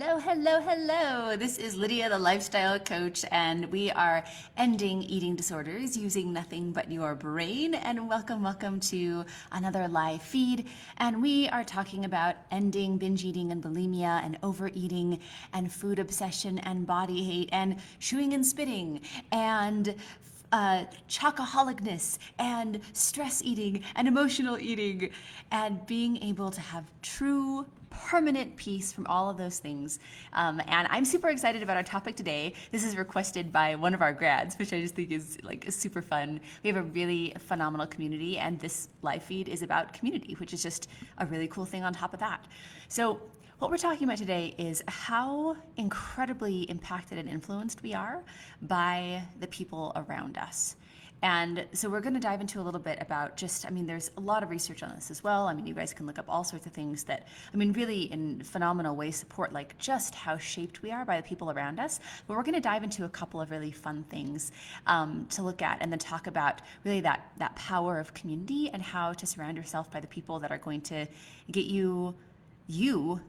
Hello, hello, hello. This is Lydia, the lifestyle coach, and we are ending eating disorders using nothing but your brain. And welcome to another live feed. And we are talking about ending binge eating and bulimia and overeating and food obsession and body hate and chewing and spitting and chocoholicness and stress eating and emotional eating and being able to have true permanent peace from all of those things. And I'm super excited about our topic today. This is requested by one of our grads, which I just think is super fun. We have a really phenomenal community, and this live feed is about community, which is just a really cool thing on top of that. So what we're talking about today is how incredibly impacted and influenced we are by the people around us. And so we're going to dive into a little bit about there's a lot of research on this as well. You guys can look up all sorts of things that, really in phenomenal ways support just how shaped we are by the people around us. But we're going to dive into a couple of really fun things to look at and then talk about really that power of community and how to surround yourself by the people that are going to get you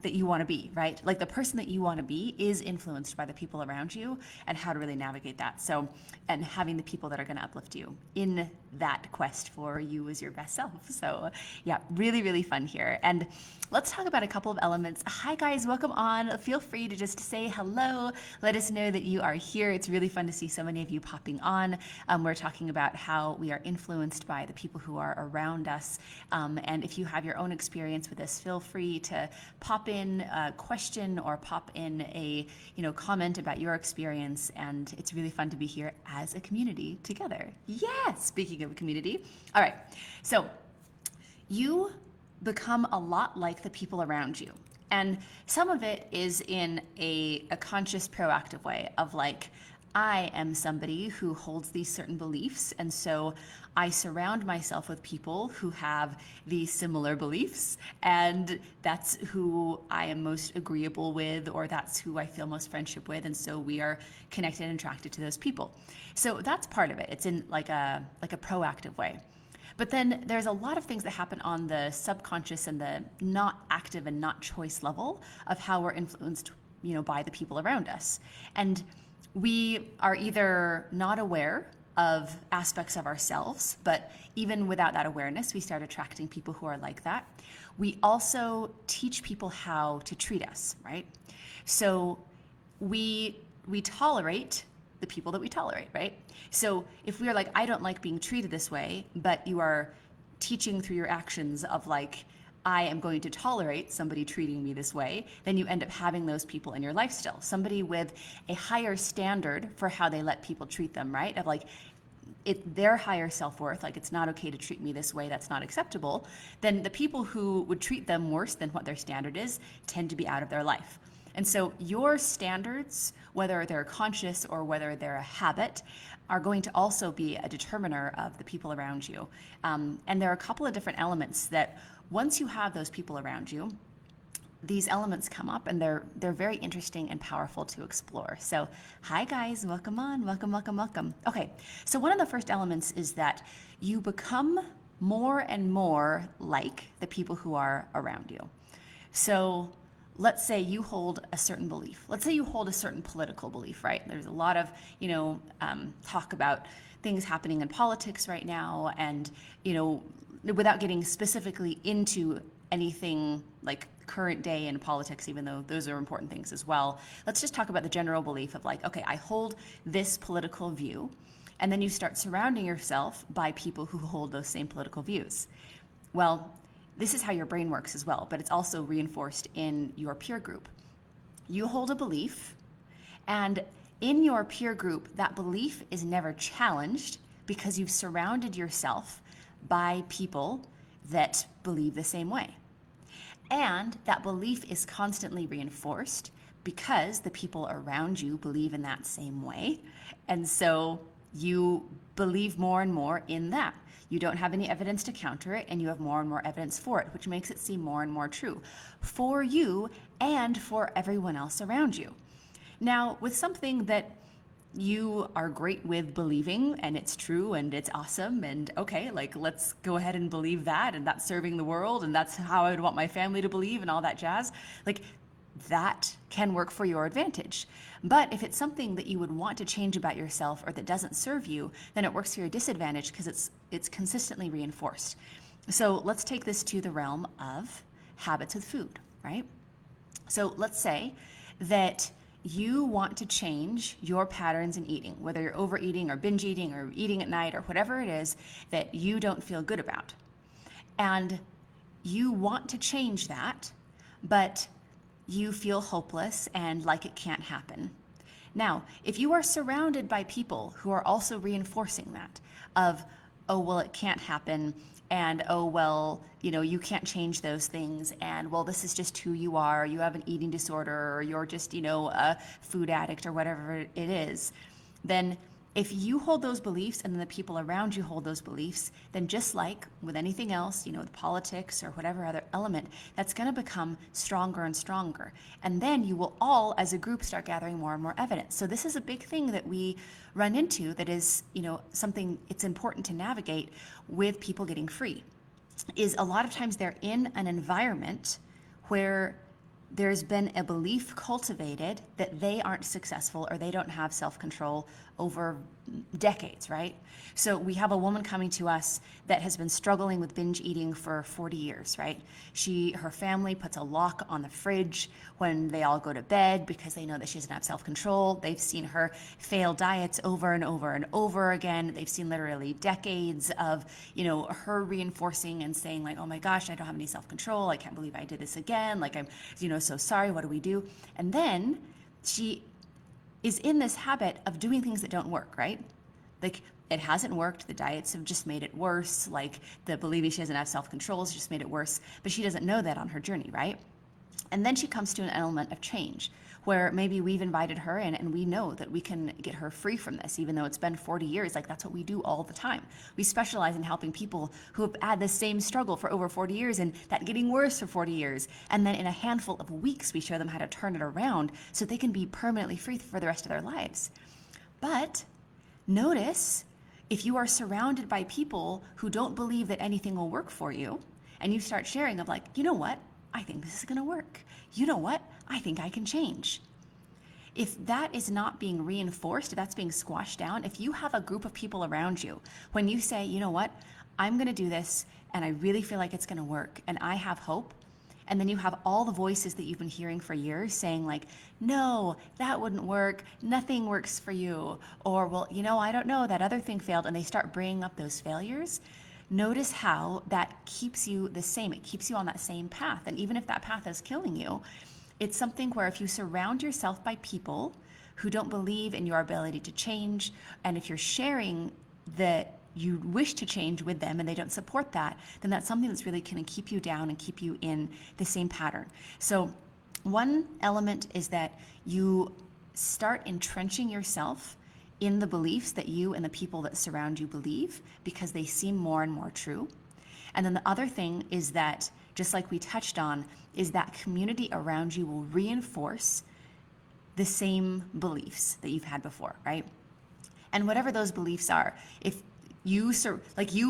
that you want to be, right? Like the person that you want to be is influenced by the people around you, and how to really navigate that. So, and having the people that are going to uplift you in that quest for you as your best self. So yeah, really, really fun here. And let's talk about a couple of elements. Hi guys, welcome on. Feel free to just say hello. Let us know that you are here. It's really fun to see so many of you popping on. We're talking about how we are influenced by the people who are around us. And if you have your own experience with this, feel free to pop in a question or pop in a comment about your experience. And it's really fun to be here as a community together. Yes, speaking of a community. All right, so you become a lot like the people around you. And some of it is in a conscious, proactive way of I am somebody who holds these certain beliefs, and so I surround myself with people who have these similar beliefs, and that's who I am most agreeable with, or that's who I feel most friendship with, and so we are connected and attracted to those people. So that's part of it. It's in a proactive way. But then there's a lot of things that happen on the subconscious and the not active and not choice level of how we're influenced, by the people around us. And we are either not aware of aspects of ourselves, but even without that awareness, we start attracting people who are like that. We also teach people how to treat us, right? So we tolerate the people that we tolerate, right? So if we are I don't like being treated this way, but you are teaching through your actions of I am going to tolerate somebody treating me this way, then you end up having those people in your life still. Somebody with a higher standard for how they let people treat them, right? Of their higher self-worth, it's not okay to treat me this way, that's not acceptable, then the people who would treat them worse than what their standard is tend to be out of their life. And so your standards, whether they're conscious or whether they're a habit, are going to also be a determiner of the people around you. And there are a couple of different elements that once you have those people around you, these elements come up, and they're very interesting and powerful to explore. So hi guys, welcome on, welcome. Okay, so one of the first elements is that you become more and more like the people who are around you. So let's say you hold a certain belief. Let's say you hold a certain political belief, right? There's a lot of, talk about things happening in politics right now, and, without getting specifically into anything current day in politics, even though those are important things as well. Let's just talk about the general belief of okay, I hold this political view, and then you start surrounding yourself by people who hold those same political views. Well, this is how your brain works as well, but it's also reinforced in your peer group. You hold a belief, and in your peer group, that belief is never challenged because you've surrounded yourself by people that believe the same way. And that belief is constantly reinforced because the people around you believe in that same way. And so you believe more and more in that. You don't have any evidence to counter it, and you have more and more evidence for it, which makes it seem more and more true for you and for everyone else around you. Now, with something that you are great with believing, and it's true and it's awesome, and okay, let's go ahead and believe that, and that's serving the world, and that's how I would want my family to believe, and all that jazz. that can work for your advantage. But if it's something that you would want to change about yourself or that doesn't serve you, then it works to your disadvantage because it's consistently reinforced. So let's take this to the realm of habits with food, right? So let's say that you want to change your patterns in eating, whether you're overeating or binge eating or eating at night or whatever it is that you don't feel good about. And you want to change that, but you feel hopeless and like it can't happen. Now, if you are surrounded by people who are also reinforcing that of, oh, well, it can't happen, and oh, well, you can't change those things, and well, this is just who you are, you have an eating disorder, or you're just, a food addict or whatever it is, then if you hold those beliefs and then the people around you hold those beliefs, then just like with anything else, with politics or whatever other element, that's going to become stronger and stronger. And then you will all, as a group, start gathering more and more evidence. So this is a big thing that we run into that is, something it's important to navigate with people getting free, is a lot of times they're in an environment where there's been a belief cultivated that they aren't successful or they don't have self-control over decades, right? So we have a woman coming to us that has been struggling with binge eating for 40 years, right? Her family puts a lock on the fridge when they all go to bed because they know that she doesn't have self-control. They've seen her fail diets over and over and over again. They've seen literally decades of, her reinforcing and saying like, oh my gosh, I don't have any self-control. I can't believe I did this again. Like I'm, so sorry. What do we do? And then she is in this habit of doing things that don't work, right? Like it hasn't worked. The diets have just made it worse. Like the believing she doesn't have self-control has just made it worse, but she doesn't know that on her journey, right? And then she comes to an element of change where maybe we've invited her in and we know that we can get her free from this, even though it's been 40 years. Like that's what we do all the time. We specialize in helping people who have had the same struggle for over 40 years and that getting worse for 40 years. And then in a handful of weeks, we show them how to turn it around so they can be permanently free for the rest of their lives. But notice if you are surrounded by people who don't believe that anything will work for you, and you start sharing of like, you know what? I think this is going to work. You know what? I think I can change. If that is not being reinforced, if that's being squashed down, if you have a group of people around you, when you say, you know what? I'm going to do this and I really feel like it's going to work and I have hope. And then you have all the voices that you've been hearing for years saying like, no, that wouldn't work. Nothing works for you. Or, well, I don't know, that other thing failed. And they start bringing up those failures. Notice how that keeps you the same. It keeps you on that same path. And even if that path is killing you, it's something where if you surround yourself by people who don't believe in your ability to change, and if you're sharing that you wish to change with them and they don't support that, then that's something that's really going to keep you down and keep you in the same pattern. So one element is that you start entrenching yourself in the beliefs that you and the people that surround you believe because they seem more and more true. And then the other thing is that, just like we touched on, is that community around you will reinforce the same beliefs that you've had before, right? And whatever those beliefs are, if you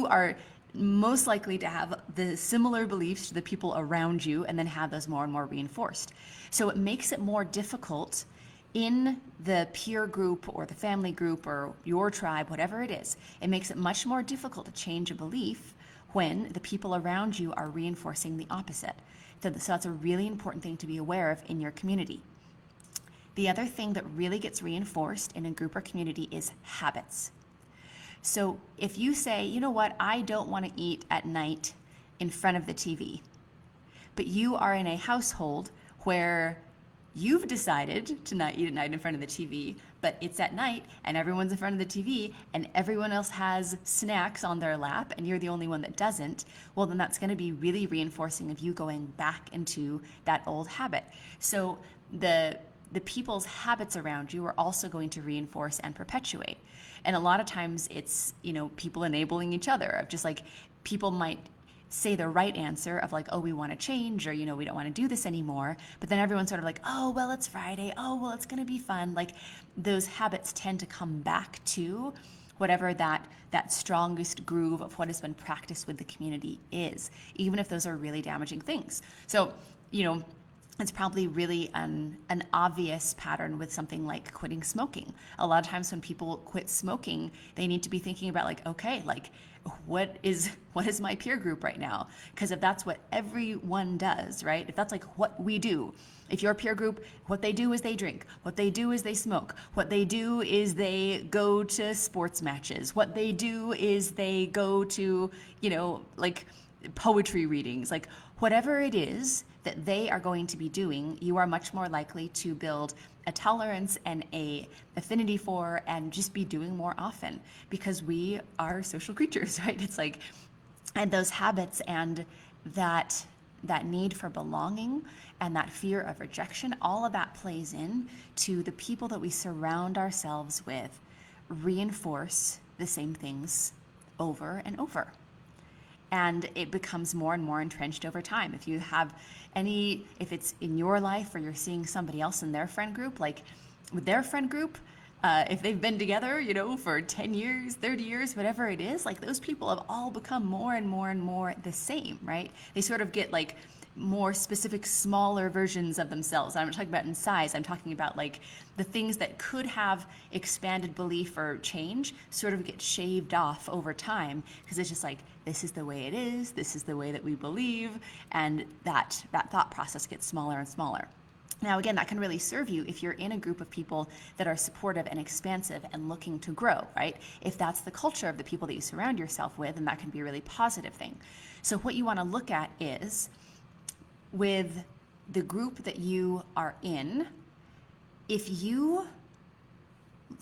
are most likely to have the similar beliefs to the people around you and then have those more and more reinforced. So it makes it more difficult in the peer group or the family group or your tribe, whatever it is. It makes it much more difficult to change a belief when the people around you are reinforcing the opposite. So that's a really important thing to be aware of in your community. The other thing that really gets reinforced in a group or community is habits. So if you say, you know what, I don't want to eat at night in front of the TV, but you are in a household where you've decided to not eat at night in front of the TV, but it's at night and everyone's in front of the TV and everyone else has snacks on their lap and you're the only one that doesn't, well, then that's going to be really reinforcing of you going back into that old habit. So the people's habits around you are also going to reinforce and perpetuate. And a lot of times it's, people enabling each other of just like people might say the right answer of like, oh, we want to change, or, we don't want to do this anymore. But then everyone's sort of like, oh, well, it's Friday. Oh, well, it's going to be fun. Like those habits tend to come back to whatever that strongest groove of what has been practiced with the community is, even if those are really damaging things. So, It's probably really an obvious pattern with something like quitting smoking. A lot of times when people quit smoking, they need to be thinking about like, okay, like what is my peer group right now? Because if that's what everyone does, right? If that's like what we do, if your peer group, what they do is they drink, what they do is they smoke, what they do is they go to sports matches, what they do is they go to, like poetry readings, like whatever it is that they are going to be doing, you are much more likely to build a tolerance and a affinity for and just be doing more often because we are social creatures, right? It's like, and those habits and that need for belonging and that fear of rejection, all of that plays in to the people that we surround ourselves with reinforce the same things over and over, and it becomes more and more entrenched over time. If you have if it's in your life or you're seeing somebody else in their friend group, like with their friend group, if they've been together, for 10 years, 30 years, whatever it is, like those people have all become more and more and more the same, right? They sort of get like more specific, smaller versions of themselves. I'm not talking about in size. I'm talking about like the things that could have expanded belief or change sort of get shaved off over time because it's just like, this is the way it is. This is the way that we believe. And that thought process gets smaller and smaller. Now, again, that can really serve you if you're in a group of people that are supportive and expansive and looking to grow, right? If that's the culture of the people that you surround yourself with, and that can be a really positive thing. So what you want to look at is with the group that you are in, if you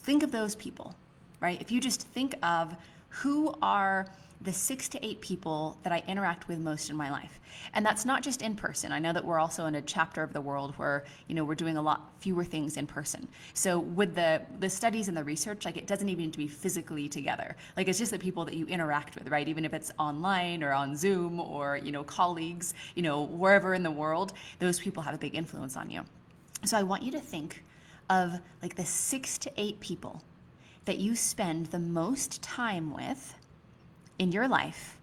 think of those people, right? If you just think of who are the 6 to 8 people that I interact with most in my life. And that's not just in person. I know that we're also in a chapter of the world where, we're doing a lot fewer things in person. So with the studies and the research, like it doesn't even need to be physically together. Like it's just the people that you interact with, right? Even if it's online or on Zoom or, colleagues, wherever in the world, those people have a big influence on you. So I want you to think of like the 6 to 8 people that you spend the most time with in your life,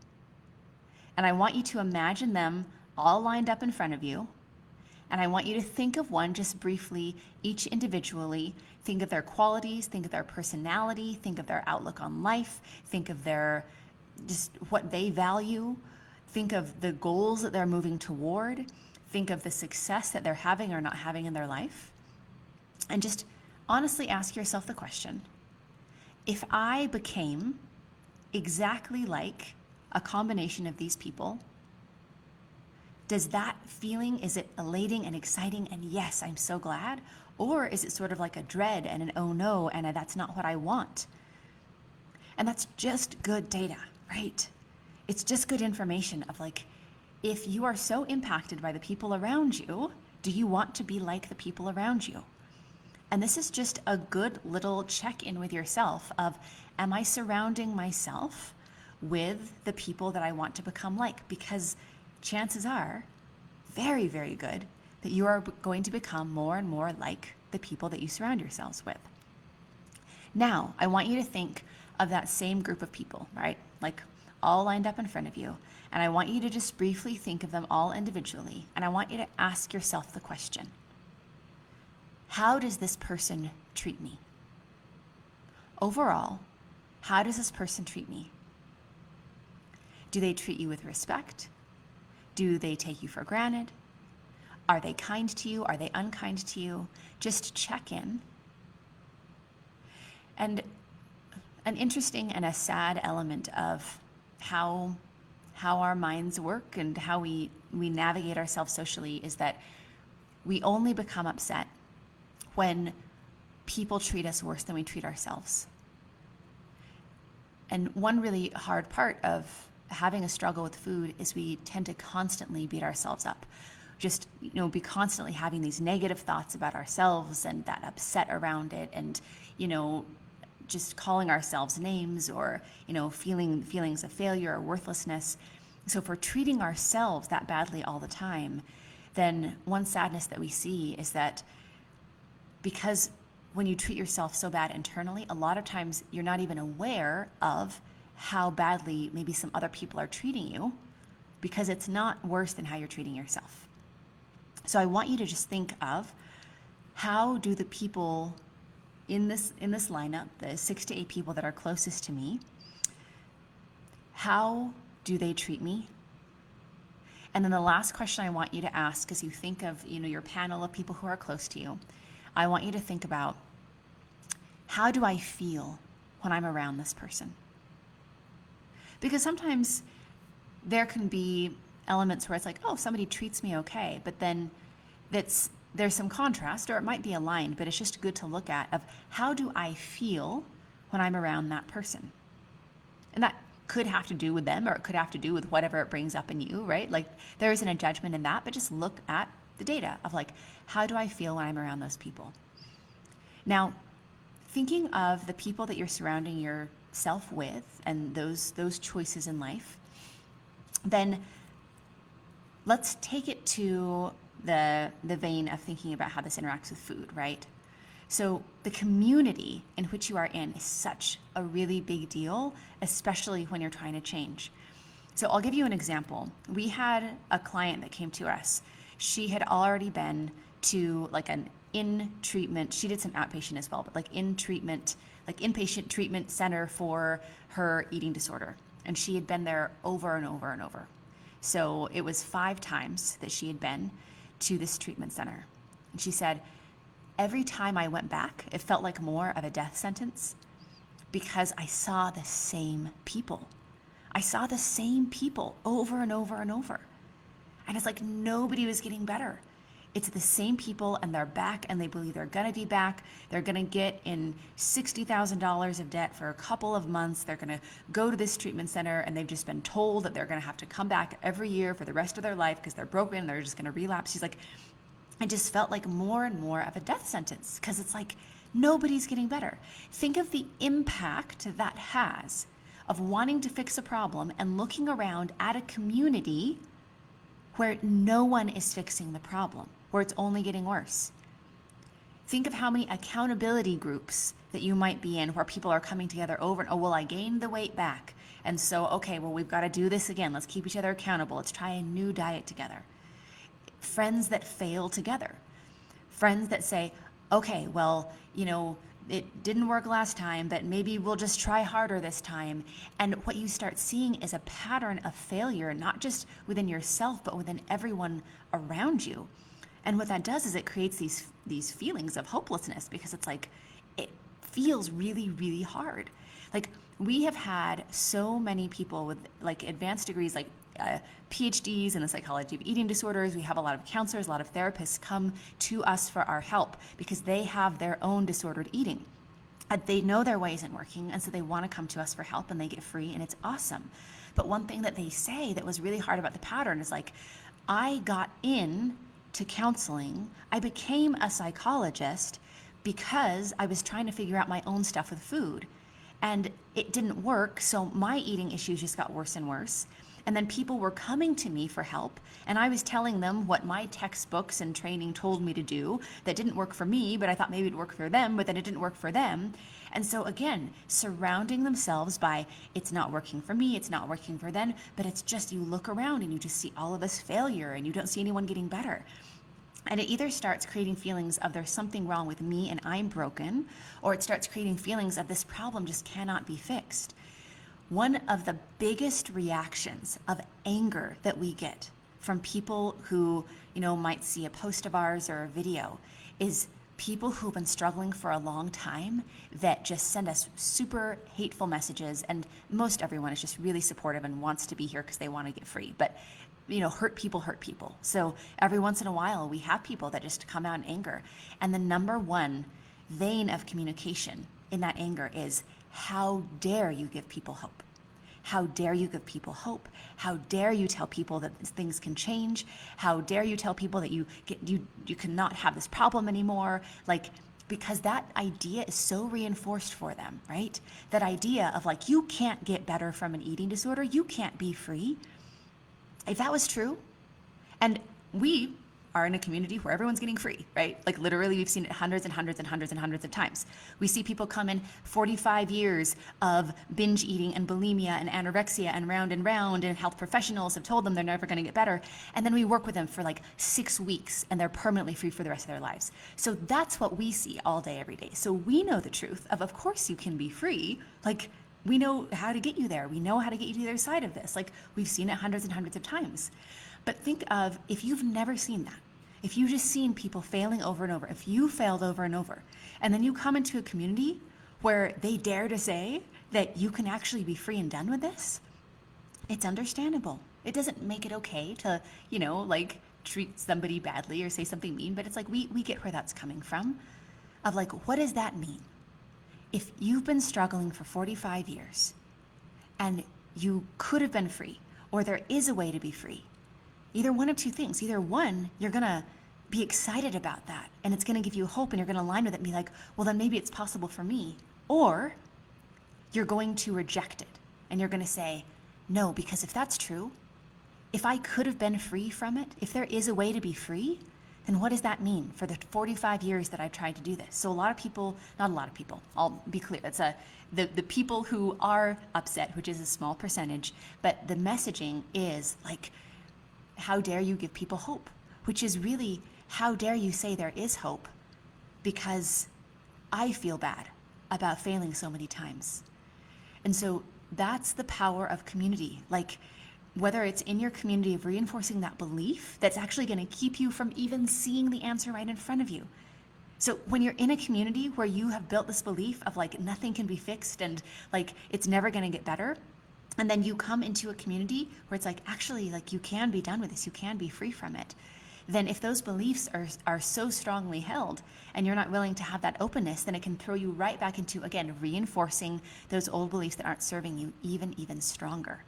and I want you to imagine them all lined up in front of you, and I want you to think of one just briefly, each individually. Think of their qualities, think of their personality, think of their outlook on life, think of just what they value, think of the goals that they're moving toward, think of the success that they're having or not having in their life, and just honestly ask yourself the question, if I became exactly like a combination of these people, does that feeling, is it elating and exciting and yes, I'm so glad? Or is it sort of like a dread and an oh no, and that's not what I want? And that's just good data, right? It's just good information of like, if you are so impacted by the people around you, do you want to be like the people around you? And this is just a good little check-in with yourself of, am I surrounding myself with the people that I want to become like? Because chances are very, very good that you are going to become more and more like the people that you surround yourselves with. Now, I want you to think of that same group of people, right? Like all lined up in front of you. And I want you to just briefly think of them all individually. And I want you to ask yourself the question, how does this person treat me? Overall, how does this person treat me? Do they treat you with respect? Do they take you for granted? Are they kind to you? Are they unkind to you? Just check in. And an interesting and a sad element of how our minds work and how we navigate ourselves socially is that we only become upset when people treat us worse than we treat ourselves. And one really hard part of having a struggle with food is we tend to constantly beat ourselves up. Just, be constantly having these negative thoughts about ourselves and that upset around it, and, just calling ourselves names or, feeling feelings of failure or worthlessness. So if we're treating ourselves that badly all the time, then one sadness that we see is that because when you treat yourself so bad internally, a lot of times you're not even aware of how badly maybe some other people are treating you, because it's not worse than how you're treating yourself. So I want you to just think of, how do the people in this lineup, the 6 to 8 people that are closest to me, how do they treat me? And then the last question I want you to ask, as you think of, your panel of people who are close to you, I want you to think about, how do I feel when I'm around this person? Because sometimes there can be elements where it's like, oh, somebody treats me okay, but then there's some contrast, or it might be aligned, but it's just good to look at, of how do I feel when I'm around that person? And that could have to do with them, or it could have to do with whatever it brings up in you, right? Like, there isn't a judgment in that, but just look at the data of, like, how do I feel when I'm around those people? Now, thinking of the people that you're surrounding yourself with and those choices in life, then let's take it to the vein of thinking about how this interacts with food, right? So the community in which you are in is such a really big deal, especially when you're trying to change. So I'll give you an example. We had a client that came to us. She had already been to like an in-treatment, she did some outpatient as well, but like inpatient treatment center for her eating disorder. And she had been there over and over and over. So it was 5 times that she had been to this treatment center. And she said, every time I went back, it felt like more of a death sentence, because I saw the same people. I saw the same people over and over and over. And it's like nobody was getting better. It's the same people, and they're back, and they believe they're gonna be back. They're gonna get in $60,000 of debt for a couple of months. They're gonna go to this treatment center, and they've just been told that they're gonna have to come back every year for the rest of their life because they're broken and they're just gonna relapse. She's like, it just felt like more and more of a death sentence, because it's like nobody's getting better. Think of the impact that has of wanting to fix a problem and looking around at a community where no one is fixing the problem, where it's only getting worse. Think of how many accountability groups that you might be in where people are coming together over and, oh, well, I gained the weight back. And so, okay, well, we've got to do this again. Let's keep each other accountable. Let's try a new diet together. Friends that fail together. Friends that say, okay, well, it didn't work last time, but maybe we'll just try harder this time. And what you start seeing is a pattern of failure, not just within yourself, but within everyone around you. And what that does is it creates these feelings of hopelessness, because it's like, it feels really, really hard. Like, we have had so many people with like advanced degrees, like PhDs in the psychology of eating disorders. We have a lot of counselors, a lot of therapists come to us for our help because they have their own disordered eating. They know their way isn't working, and so they want to come to us for help, and they get free, and it's awesome. But one thing that they say that was really hard about the pattern is like, I got in to counseling, I became a psychologist because I was trying to figure out my own stuff with food. And it didn't work, so my eating issues just got worse and worse. And then people were coming to me for help, and I was telling them what my textbooks and training told me to do that didn't work for me, but I thought maybe it'd work for them, but then it didn't work for them. And so again, surrounding themselves by, it's not working for me, it's not working for them, but it's just, you look around and you just see all of this failure and you don't see anyone getting better. And it either starts creating feelings of there's something wrong with me and I'm broken, or it starts creating feelings of this problem just cannot be fixed. One of the biggest reactions of anger that we get from people who, might see a post of ours or a video is people who've been struggling for a long time that just send us super hateful messages. And most everyone is just really supportive and wants to be here because they want to get free. But hurt people. So every once in a while, we have people that just come out in anger. And the number one vein of communication in that anger is, how dare you give people hope? How dare you give people hope? How dare you tell people that things can change? How dare you tell people that you cannot have this problem anymore? Because that idea is so reinforced for them, right? That idea of like, you can't get better from an eating disorder, you can't be free. If that was true, and we are in a community where everyone's getting free, right? Like literally we've seen it hundreds and hundreds and hundreds and hundreds of times. We see people come in 45 years of binge eating and bulimia and anorexia and health professionals have told them they're never going to get better. And then we work with them for like 6 weeks and they're permanently free for the rest of their lives. So that's what we see all day, every day. So we know the truth of course you can be free. Like we know how to get you there. We know how to get you to the other side of this. Like we've seen it hundreds and hundreds of times. But think of if you've never seen that, if you've just seen people failing over and over, if you failed over and over, and then you come into a community where they dare to say that you can actually be free and done with this, it's understandable. It doesn't make it okay to, like treat somebody badly or say something mean, but it's like we get where that's coming from of like, what does that mean? If you've been struggling for 45 years and you could have been free, or there is a way to be free, either one of two things. Either one, you're going to be excited about that and it's going to give you hope and you're going to align with it and be like, well, then maybe it's possible for me. Or you're going to reject it and you're going to say, no, because if that's true, if I could have been free from it, if there is a way to be free, then what does that mean for the 45 years that I've tried to do this? So not a lot of people, I'll be clear, it's the people who are upset, which is a small percentage, but the messaging is like, how dare you give people hope? Which is really, how dare you say there is hope? Because I feel bad about failing so many times. And so that's the power of community. Like whether it's in your community of reinforcing that belief that's actually going to keep you from even seeing the answer right in front of you. So when you're in a community where you have built this belief of like nothing can be fixed and like it's never going to get better, and then you come into a community where it's like, actually, like you can be done with this, you can be free from it. Then if those beliefs are so strongly held and you're not willing to have that openness, then it can throw you right back into, again, reinforcing those old beliefs that aren't serving you even stronger.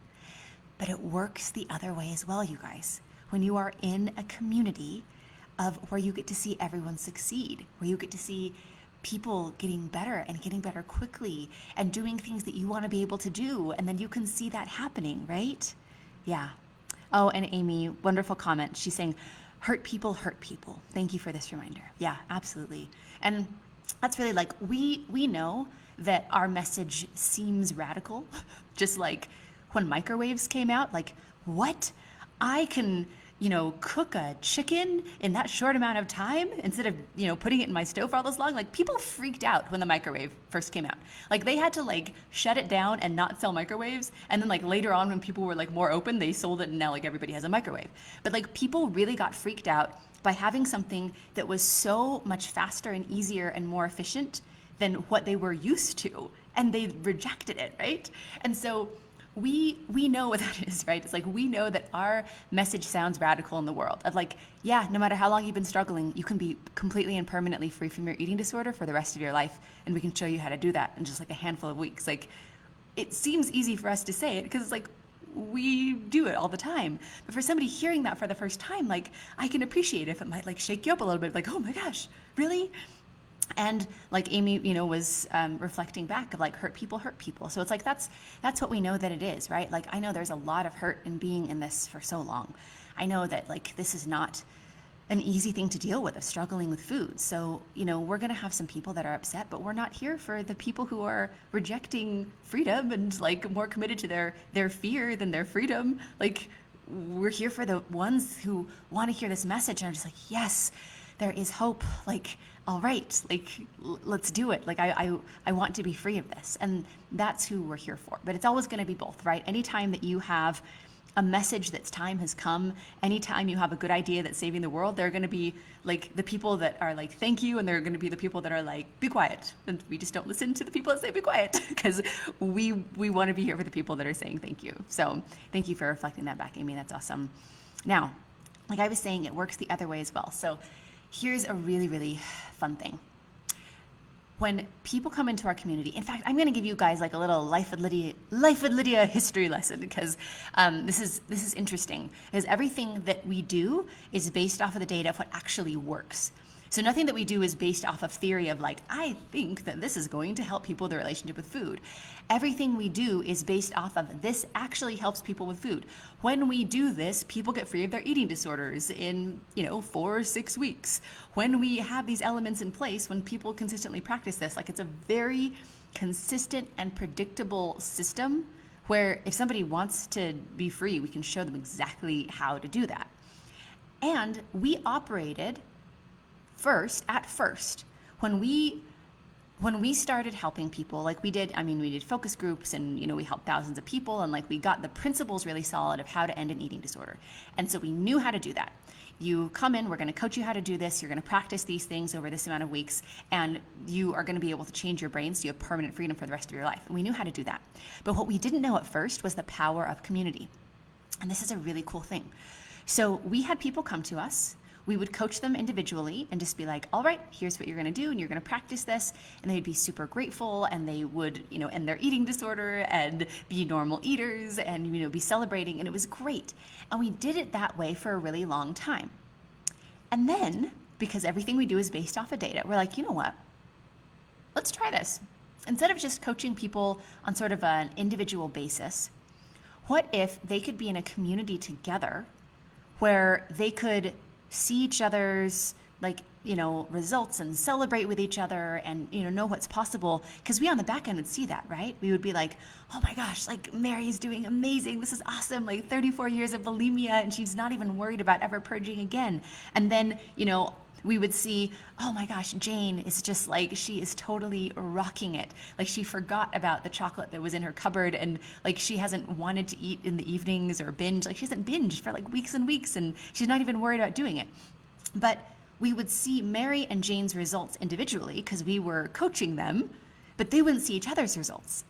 But it works the other way as well, you guys. When you are in a community of where you get to see everyone succeed, where you get to see people getting better and getting better quickly and doing things that you want to be able to do. And then you can see that happening, right? Yeah. Oh, and Amy, wonderful comment. She's saying, hurt people hurt people. Thank you for this reminder. Yeah, absolutely. And that's really like, we know that our message seems radical, just like when microwaves came out, like what? I can, cook a chicken in that short amount of time instead of, putting it in my stove for all this long. Like people freaked out when the microwave first came out. Like they had to like shut it down and not sell microwaves. And then like later on when people were like more open, they sold it and now like everybody has a microwave. But like people really got freaked out by having something that was so much faster and easier and more efficient than what they were used to. And they rejected it, right? And so we know what that is, right? It's like we know that our message sounds radical in the world of like, yeah, no matter how long you've been struggling, you can be completely and permanently free from your eating disorder for the rest of your life. And we can show you how to do that in just like a handful of weeks. Like it seems easy for us to say it because it's like we do it all the time. But for somebody hearing that for the first time, like I can appreciate if it might like shake you up a little bit, like, oh my gosh, really? And like Amy, was reflecting back of like hurt people. So it's like, that's what we know that it is, right? Like, I know there's a lot of hurt in being in this for so long. I know that like, this is not an easy thing to deal with, of struggling with food. So, we're going to have some people that are upset, but we're not here for the people who are rejecting freedom and like more committed to their fear than their freedom. Like we're here for the ones who want to hear this message and are just like, yes, there is hope. Like, all right, like, let's do it. Like, I want to be free of this. And that's who we're here for. But it's always going to be both, right? Anytime that you have a message that's time has come, anytime you have a good idea that's saving the world, there are going to be like the people that are like, thank you. And there are going to be the people that are like, be quiet. And we just don't listen to the people that say be quiet because we want to be here for the people that are saying thank you. So thank you for reflecting that back, Amy. That's awesome. Now, like I was saying, it works the other way as well. So here's a really, really fun thing. When people come into our community, in fact, I'm going to give you guys like a little Life with Lydia history lesson because this is interesting because everything that we do is based off of the data of what actually works. So nothing that we do is based off of theory of like, I think that this is going to help people with their relationship with food. Everything we do is based off of this actually helps people with food. When we do this, people get free of their eating disorders in, 4 or 6 weeks. When we have these elements in place, when people consistently practice this, like it's a very consistent and predictable system where if somebody wants to be free, we can show them exactly how to do that. And we operated at first, when we started helping people, like we did focus groups and, we helped thousands of people, and like we got the principles really solid of how to end an eating disorder. And so we knew how to do that. You come in, we're going to coach you how to do this. You're going to practice these things over this amount of weeks, and you are going to be able to change your brain so you have permanent freedom for the rest of your life. And we knew how to do that. But what we didn't know at first was the power of community. And this is a really cool thing. So we had people come to us. We would coach them individually and just be like, all right, here's what you're going to do, and you're going to practice this. And they'd be super grateful, and they would, end their eating disorder and be normal eaters and, be celebrating. And it was great. And we did it that way for a really long time. And then, because everything we do is based off of data, we're like, you know what? Let's try this. Instead of just coaching people on sort of an individual basis, what if they could be in a community together where they could see each other's results and celebrate with each other and know what's possible, because we on the back end would see that, right? We would be like, oh my gosh, like Mary's doing amazing, this is awesome, like 34 years of bulimia and she's not even worried about ever purging again. And then we would see, oh my gosh, Jane is just like, she is totally rocking it. Like she forgot about the chocolate that was in her cupboard, and like she hasn't wanted to eat in the evenings or binge. Like she hasn't binged for like weeks and weeks, and she's not even worried about doing it. But we would see Mary and Jane's results individually because we were coaching them, but they wouldn't see each other's results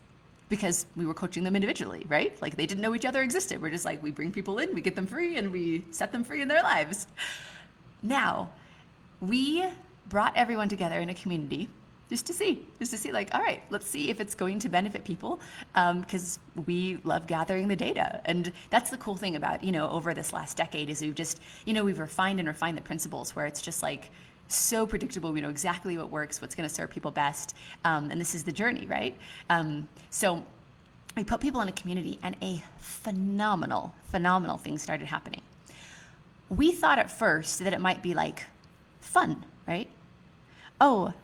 because we were coaching them individually, right? Like they didn't know each other existed. We're just like, we bring people in, we get them free, and we set them free in their lives. Now, we brought everyone together in a community just to see like, all right, let's see if it's going to benefit people, because we love gathering the data. And that's the cool thing about, over this last decade is we've just, we've refined the principles where it's just like so predictable. We know exactly what works, what's going to serve people best. And this is the journey, right? So we put people in a community, and a phenomenal thing started happening. We thought at first that it might be like fun, right? Oh,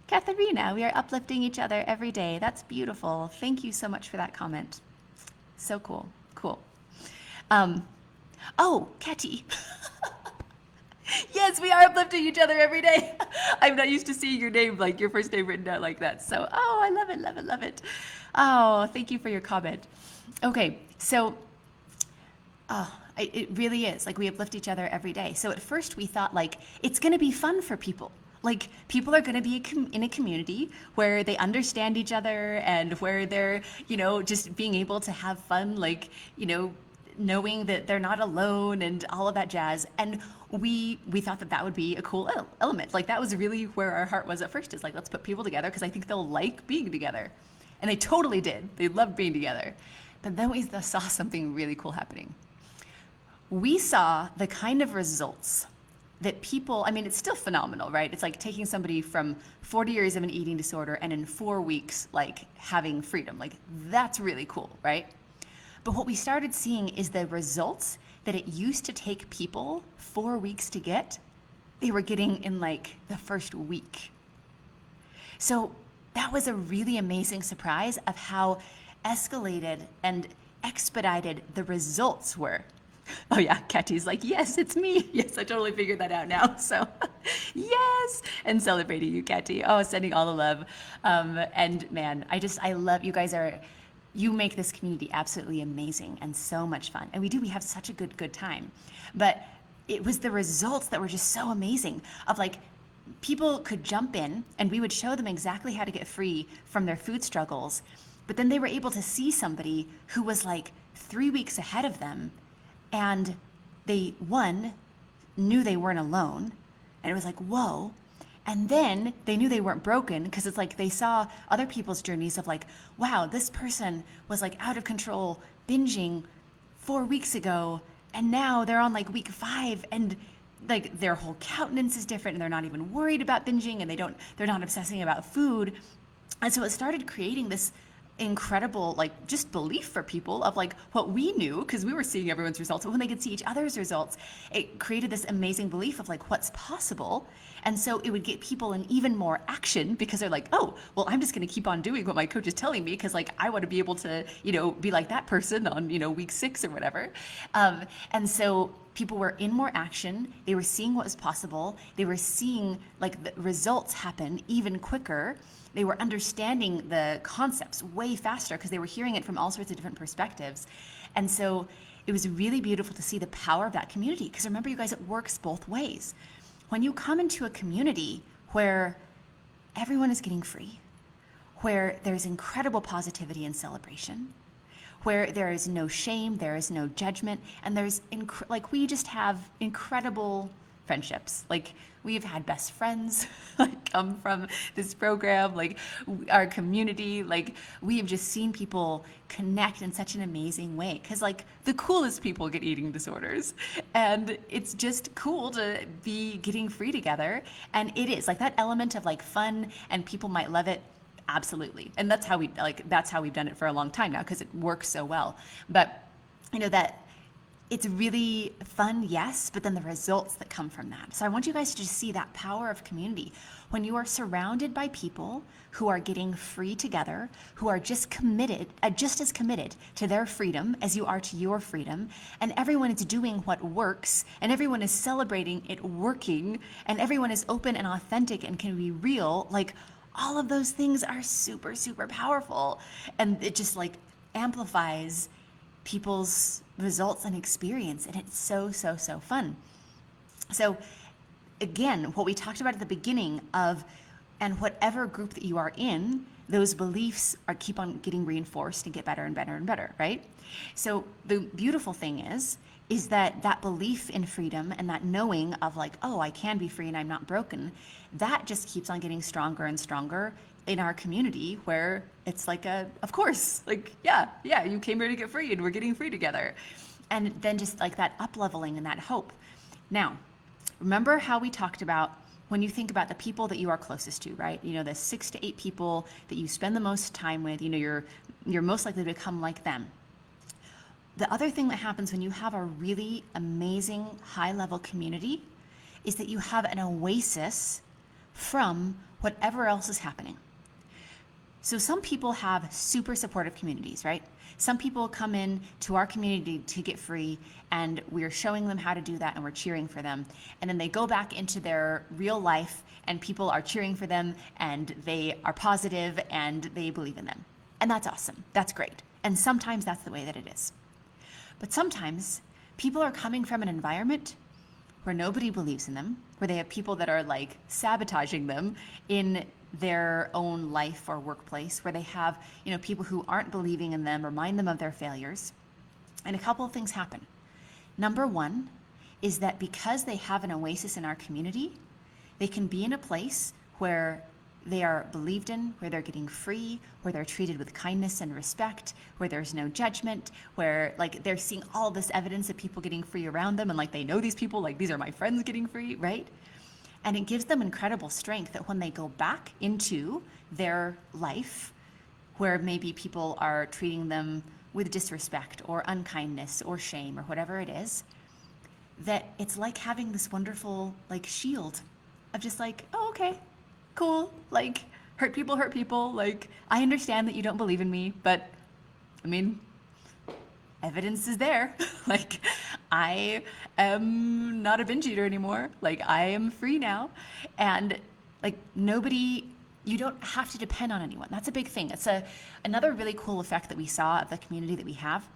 Katharina, we are uplifting each other every day. That's beautiful. Thank you so much for that comment. So cool. Oh, Katy. Yes, we are uplifting each other every day. I'm not used to seeing your name, like your first name written out like that. So, I love it. Oh, thank you for your comment. Okay, so, it really is like we uplift each other every day. So at first we thought like it's going to be fun for people. Like people are going to be in a community where they understand each other and where they're, just being able to have fun, like, knowing that they're not alone and all of that jazz. And we thought that would be a cool element. Like that was really where our heart was at first, is like, let's put people together because I think they'll like being together. And they totally did. They loved being together. But then we saw something really cool happening. We saw the kind of results that people, it's still phenomenal, right? It's like taking somebody from 40 years of an eating disorder and in 4 weeks, like having freedom. Like that's really cool, right? But what we started seeing is the results that it used to take people 4 weeks to get, they were getting in like the first week. So that was a really amazing surprise of how escalated and expedited the results were. Oh yeah, Katy's like, yes, it's me. Yes, I totally figured that out now. So yes, and celebrating you, Katy. Oh, sending all the love. And man, I love, you guys you make this community absolutely amazing and so much fun. And we have such a good time. But it was the results that were just so amazing of like, people could jump in and we would show them exactly how to get free from their food struggles. But then they were able to see somebody who was like 3 weeks ahead of them. And they, knew they weren't alone, and it was like, whoa. And then they knew they weren't broken, because it's like they saw other people's journeys of like, wow, this person was like out of control, binging 4 weeks ago, and now they're on like week 5, and like their whole countenance is different, and they're not even worried about binging, and they're not obsessing about food. And so it started creating this incredible like just belief for people of like what we knew because we were seeing everyone's results, but when they could see each other's results, it created this amazing belief of like what's possible. And so it would get people in even more action because they're like, oh, well, I'm just going to keep on doing what my coach is telling me because like I want to be able to, be like that person on, week 6 or whatever. And so people were in more action. They were seeing what was possible. They were seeing like the results happen even quicker. They were understanding the concepts way faster because they were hearing it from all sorts of different perspectives. And so it was really beautiful to see the power of that community. Because remember, you guys, it works both ways. When you come into a community where everyone is getting free, where there's incredible positivity and celebration, where there is no shame, there is no judgment, and there's we just have incredible friendships. Like we've had best friends like come from this program, like our community, like we have just seen people connect in such an amazing way because like the coolest people get eating disorders, and it's just cool to be getting free together. And it is like that element of like fun, and people might love it. Absolutely. And that's how we've done it for a long time now because it works so well. But that it's really fun, yes, but then the results that come from that. So I want you guys to just see that power of community. When you are surrounded by people who are getting free together, who are just as committed to their freedom as you are to your freedom, and everyone is doing what works, and everyone is celebrating it working, and everyone is open and authentic and can be real, like all of those things are super, super powerful. And it just like amplifies people's results and experience, and it's so, so, so fun. So again, what we talked about at the beginning of, and whatever group that you are in, those beliefs keep on getting reinforced and get better and better and better, right? So the beautiful thing is that belief in freedom and that knowing of like, oh, I can be free and I'm not broken, that just keeps on getting stronger and stronger in our community, where it's like of course, like, yeah, you came here to get free and we're getting free together. And then just like that up leveling and that hope. Now, remember how we talked about when you think about the people that you are closest to, right? The 6 to 8 people that you spend the most time with, you're most likely to become like them. The other thing that happens when you have a really amazing high level community is that you have an oasis from whatever else is happening. So some people have super supportive communities, right? Some people come in to our community to get free, and we're showing them how to do that, and we're cheering for them. And then they go back into their real life, and people are cheering for them, and they are positive, and they believe in them. And that's awesome. That's great. And sometimes that's the way that it is. But sometimes people are coming from an environment where nobody believes in them, where they have people that are like sabotaging them in their own life or workplace, where they have, people who aren't believing in them, remind them of their failures. And a couple of things happen. Number one is that because they have an oasis in our community, they can be in a place where they are believed in, where they're getting free, where they're treated with kindness and respect, where there's no judgment, where like they're seeing all this evidence of people getting free around them, and like they know these people, like these are my friends getting free, right? And it gives them incredible strength that when they go back into their life, where maybe people are treating them with disrespect or unkindness or shame or whatever it is, that it's like having this wonderful like shield of just like, oh, okay, cool, like hurt people, like I understand that you don't believe in me, but I mean, evidence is there. Like I am not a binge eater anymore. Like I am free now. And like you don't have to depend on anyone. That's a big thing. It's another really cool effect that we saw of the community that we have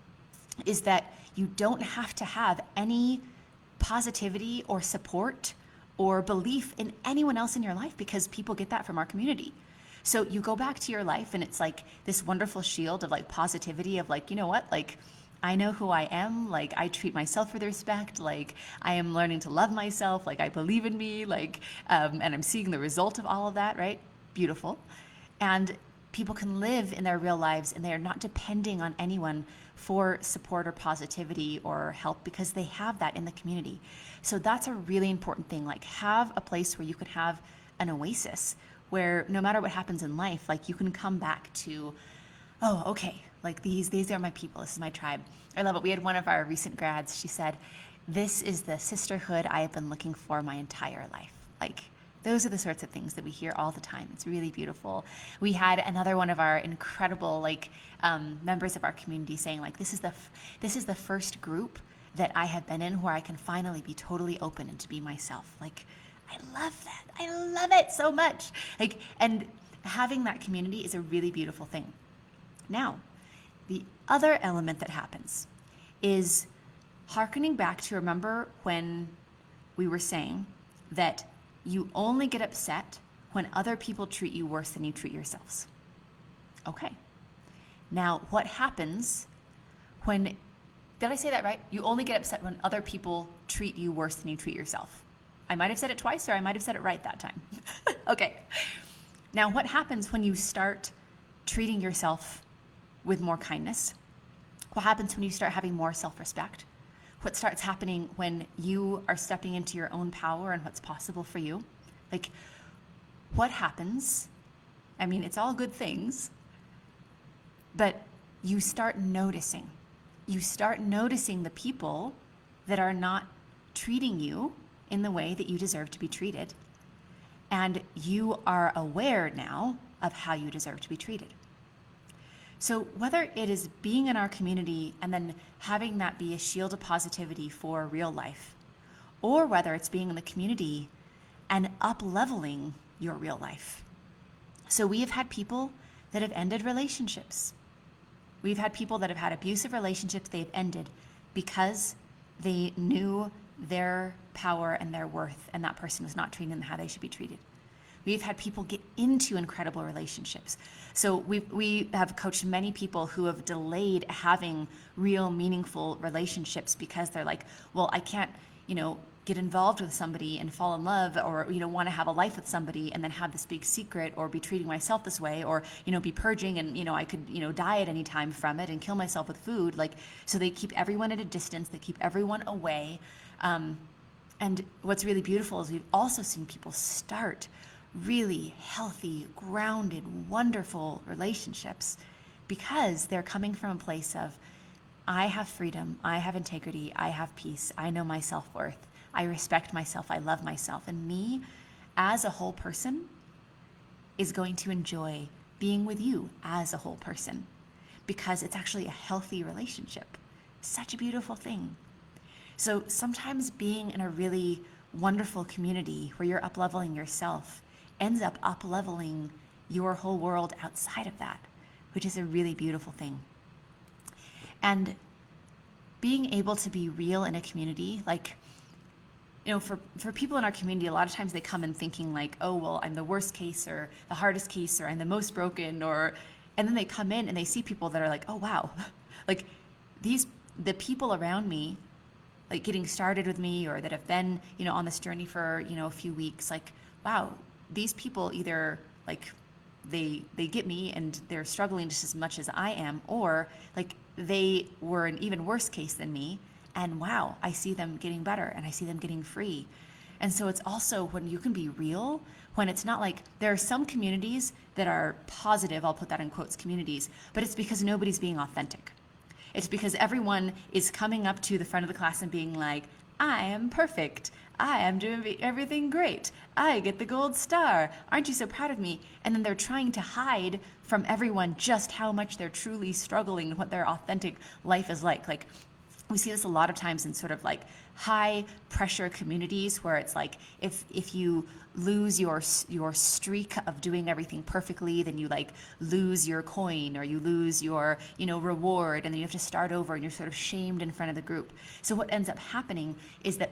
is that you don't have to have any positivity or support or belief in anyone else in your life, because people get that from our community. So you go back to your life and it's like this wonderful shield of like positivity of like, you know what, like I know who I am, like I treat myself with respect, like I am learning to love myself, like I believe in me, like, and I'm seeing the result of all of that, right? Beautiful. And people can live in their real lives and they are not depending on anyone for support or positivity or help because they have that in the community. So that's a really important thing. Like, have a place where you can have an oasis where no matter what happens in life, like, you can come back to, oh, okay, like these are my people, this is my tribe. I love it. We had one of our recent grads, she said, this is the sisterhood I have been looking for my entire life. Like, those are the sorts of things that we hear all the time. It's really beautiful. We had another one of our incredible members of our community saying, like, this is the first group that I have been in where I can finally be totally open and to be myself. Like, I love that. I love it so much. Like, and having that community is a really beautiful thing. Now, the other element that happens is hearkening back to, remember when we were saying that you only get upset when other people treat you worse than you treat yourselves. Okay. Now, what happens when, did I say that right? You only get upset when other people treat you worse than you treat yourself. I might have said it twice, or I might have said it right that time. Okay. Now, what happens when you start treating yourself with more kindness? What happens when you start having more self-respect? What starts happening when you are stepping into your own power and what's possible for you? Like, what happens? I mean, it's all good things, but you start noticing. You start noticing the people that are not treating you in the way that you deserve to be treated. And you are aware now of how you deserve to be treated. So whether it is being in our community and then having that be a shield of positivity for real life, or whether it's being in the community and up-leveling your real life. So we have had people that have ended relationships. We've had people that have had abusive relationships they've ended because they knew their power and their worth, and that person was not treating them how they should be treated. We've had people get into incredible relationships. So we have coached many people who have delayed having real meaningful relationships because they're like, well, I can't, get involved with somebody and fall in love, or, want to have a life with somebody and then have this big secret, or be treating myself this way, or, be purging and, I could, die at any time from it and kill myself with food. Like, so they keep everyone at a distance. They keep everyone away. And what's really beautiful is we've also seen people start really healthy, grounded, wonderful relationships because they're coming from a place of, I have freedom, I have integrity, I have peace, I know my self-worth, I respect myself, I love myself, and me as a whole person is going to enjoy being with you as a whole person because it's actually a healthy relationship. Such a beautiful thing. So sometimes being in a really wonderful community where you're up-leveling yourself ends up up-leveling your whole world outside of that, which is a really beautiful thing. And being able to be real in a community, like, for people in our community, a lot of times they come in thinking like, oh, well, I'm the worst case or the hardest case, or I'm the most broken, and then they come in and they see people that are like, oh, wow, like the people around me, like getting started with me or that have been, on this journey for, a few weeks, like, wow, these people either like they get me and they're struggling just as much as I am, or like they were an even worse case than me, and wow, I see them getting better and I see them getting free. And so it's also when you can be real, when it's not like, there are some communities that are positive, I'll put that in quotes, communities, but it's because nobody's being authentic. It's because everyone is coming up to the front of the class and being like, I am perfect. I am doing everything great. I get the gold star. Aren't you so proud of me? And then they're trying to hide from everyone just how much they're truly struggling and what their authentic life is like. Like, we see this a lot of times in sort of like high pressure communities where it's like, if you lose your streak of doing everything perfectly, then you like lose your coin, or you lose your, reward, and then you have to start over and you're sort of shamed in front of the group. So what ends up happening is that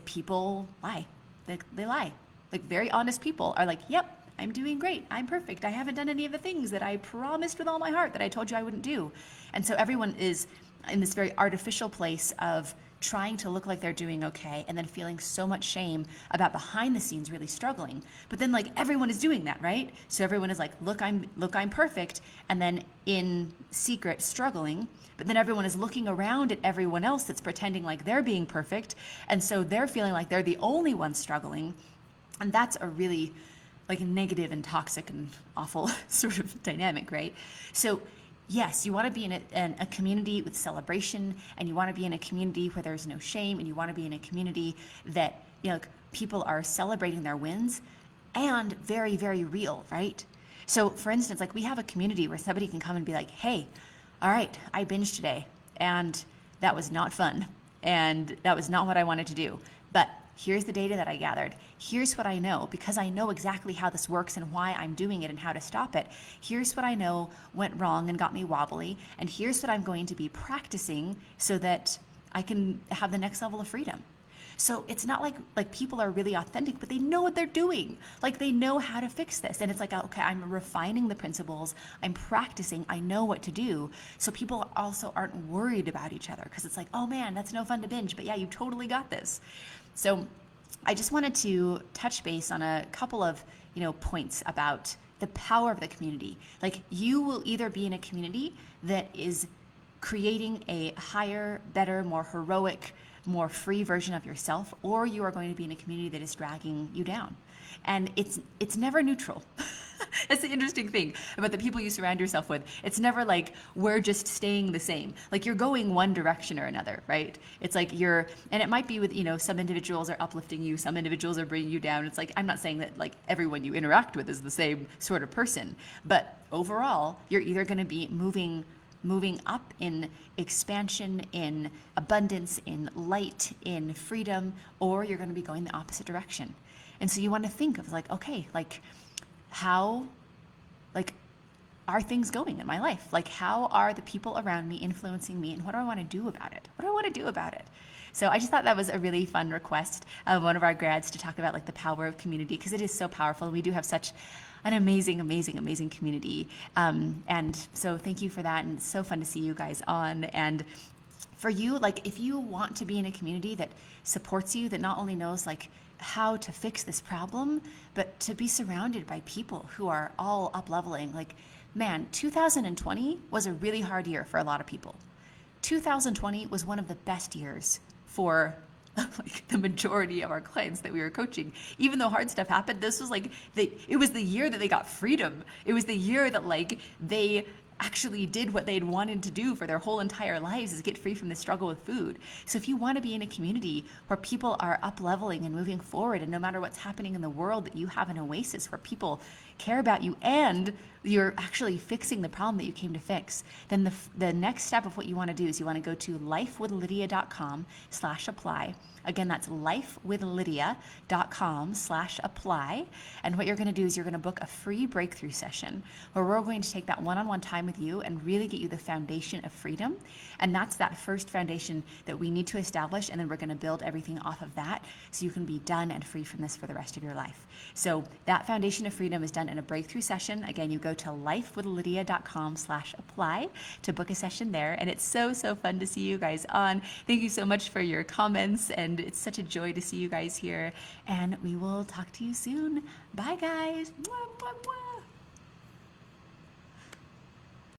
people lie. They lie. Like, very honest people are like, yep, I'm doing great. I'm perfect. I haven't done any of the things that I promised with all my heart that I told you I wouldn't do. And so everyone is in this very artificial place of trying to look like they're doing okay and then feeling so much shame about behind the scenes really struggling. But then like everyone is doing that, right? So everyone is like, look, I'm perfect, and then in secret struggling. But then everyone is looking around at everyone else that's pretending like they're being perfect, and so they're feeling like they're the only ones struggling. And that's a really like negative and toxic and awful sort of dynamic, right? So yes, you want to be in a community with celebration, and you want to be in a community where there's no shame, and you want to be in a community that, you know, people are celebrating their wins and very, very real, right? So for instance, like we have a community where somebody can come and be like, hey, all right, I binged today and that was not fun. And that was not what I wanted to do. But here's the data that I gathered. Here's what I know, because I know exactly how this works and why I'm doing it and how to stop it. Here's what I know went wrong and got me wobbly. And here's what I'm going to be practicing so that I can have the next level of freedom. So it's not like people are really authentic, but they know what they're doing. Like they know how to fix this. And it's like, okay, I'm refining the principles. I'm practicing. I know what to do. So people also aren't worried about each other, because it's like, oh man, that's no fun to binge. But yeah, you totally got this. So I just wanted to touch base on a couple of, points about the power of the community. Like you will either be in a community that is creating a higher, better, more heroic, more free version of yourself, or you are going to be in a community that is dragging you down. And it's never neutral. That's the interesting thing about the people you surround yourself with. It's never like we're just staying the same. Like you're going one direction or another, right? It's like and it might be with, some individuals are uplifting you, some individuals are bringing you down. It's like, I'm not saying that like everyone you interact with is the same sort of person, but overall, you're either going to be moving up in expansion, in abundance, in light, in freedom, or you're going to be going the opposite direction. And so you want to think of like, okay, like how, like, are things going in my life? Like, how are the people around me influencing me, and what do I want to do about it? What do I want to do about it? So I just thought that was a really fun request of one of our grads to talk about like the power of community, because it is so powerful. We do have such an amazing, amazing, amazing community. And so thank you for that. And it's so fun to see you guys on. And for you, like if you want to be in a community that supports you, that not only knows like how to fix this problem, but to be surrounded by people who are all up leveling. Like, man, 2020 was a really hard year for a lot of people. 2020 was one of the best years for like the majority of our clients that we were coaching. Even though hard stuff happened, this was like it was the year that they got freedom. It was the year that like they actually did what they'd wanted to do for their whole entire lives, is get free from the struggle with food. So if you want to be in a community where people are up leveling and moving forward, and no matter what's happening in the world, that you have an oasis where people care about you and you're actually fixing the problem that you came to fix, then the next step of what you want to do is you want to go to lifewithlydia.com/apply. Again, that's lifewithlydia.com/apply. And what you're going to do is you're going to book a free breakthrough session where we're going to take that one-on-one time with you and really get you the foundation of freedom. And that's that first foundation that we need to establish. And then we're going to build everything off of that so you can be done and free from this for the rest of your life. So that foundation of freedom is done in a breakthrough session. Again, you go to lifewithlydia.com/apply to book a session there. And it's so, so fun to see you guys on. Thank you so much for your comments. And it's such a joy to see you guys here. And we will talk to you soon. Bye, guys. Mwah, mwah, mwah.